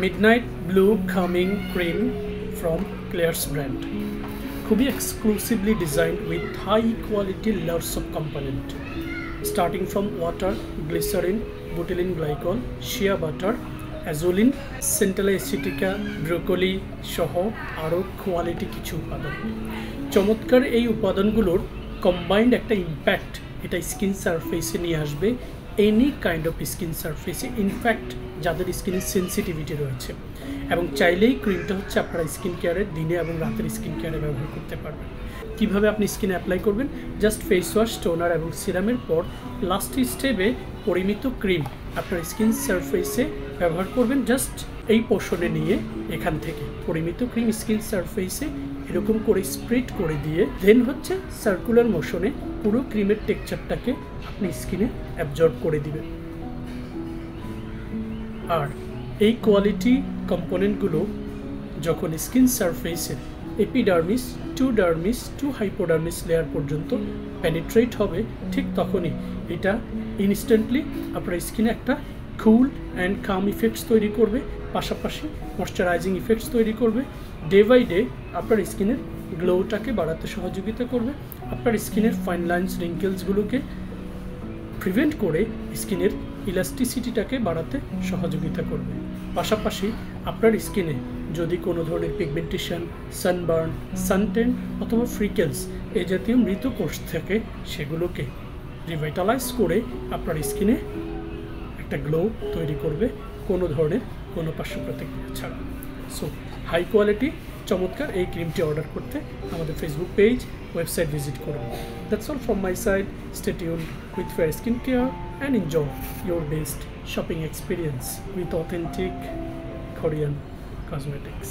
Midnight Blue Calming Cream from Klairs brand. খুবই exclusively designed with high quality layers of component, starting from water, glycerin, butylene glycol, shea butter, azulene, centella acetica, broccoli সহ আরও quality কিছু উপাদান। চমৎকার এই উপাদানগুলোর combined একটা impact এটা স্কিন সারফেসে নিয়ে আসবে, এনি কাইন্ড অফ স্কিন সারফেসে, ইনফ্যাক্ট যাদের স্কিনের সেন্সিটিভিটি রয়েছে। এবং চাইলেই ক্রিমটা হচ্ছে আপনারা স্কিন কেয়ারের দিনে এবং রাতের স্কিন কেয়ারে ব্যবহার করতে পারবেন। কিভাবে আপনি স্কিনে অ্যাপ্লাই করবেন, জাস্ট ফেস ওয়াশ, টোনার এবং সিরামের পর লাস্ট স্টেপে পরিমিত ক্রিম আপনার স্কিন সারফেসে ব্যবহার করবেন। জাস্ট এই পোর্শনে নিয়ে এখান থেকে পরিমিত ক্রিম স্কিন সারফেসে এরকম করে স্প্রেড করে দিয়ে দেন হচ্ছে সার্কুলার মোশনে পুরো ক্রিমের টেক্সচারটাকে আপনি স্কিনে অ্যাবজর্ব করে দিবেন। আর এই কোয়ালিটি কম্পোনেন্টগুলো যখন স্কিন সারফেসের এপিডার্মিস টু হাইপোডার্মিস লেয়ার পর্যন্ত পেনিট্রেট হবে, ঠিক তখনই এটা ইনস্ট্যান্টলি আপনার স্কিনে একটা কুল অ্যান্ড কাম ইফেক্টস তৈরি করবে, পাশাপাশি ময়শ্চারাইজিং ইফেক্টস তৈরি করবে। ডে বাই ডে আপনার স্কিনের গ্লোটাকে বাড়াতে সহযোগিতা করবে, আপনার স্কিনের ফাইন লাইন্স রিঙ্কেলসগুলোকে প্রিভেন্ট করে স্কিনের ইলাস্টিসিটিটাকে বাড়াতে সহযোগিতা করবে। পাশাপাশি আপনার স্কিনে যদি কোনো ধরনের পিগমেন্টেশন, সানবার্ন, সানটেন অথবা ফ্রিকেলস এই জাতীয় মৃত কোষ থাকে, সেগুলোকে রিভাইটালাইজ করে আপনার স্কিনে একটা গ্লো তৈরি করবে কোনো ধরনের কোনো পার্শ্ব প্রতিক্রিয়া ছাড়া। সো হাই কোয়ালিটি চমৎকার এই ক্রিমটি অর্ডার করতে আমাদের ফেসবুক পেজ, ওয়েবসাইট ভিজিট করুন। That's all from my side. Stay tuned with Fair Skin Care and enjoy your best shopping experience with authentic Korean cosmetics.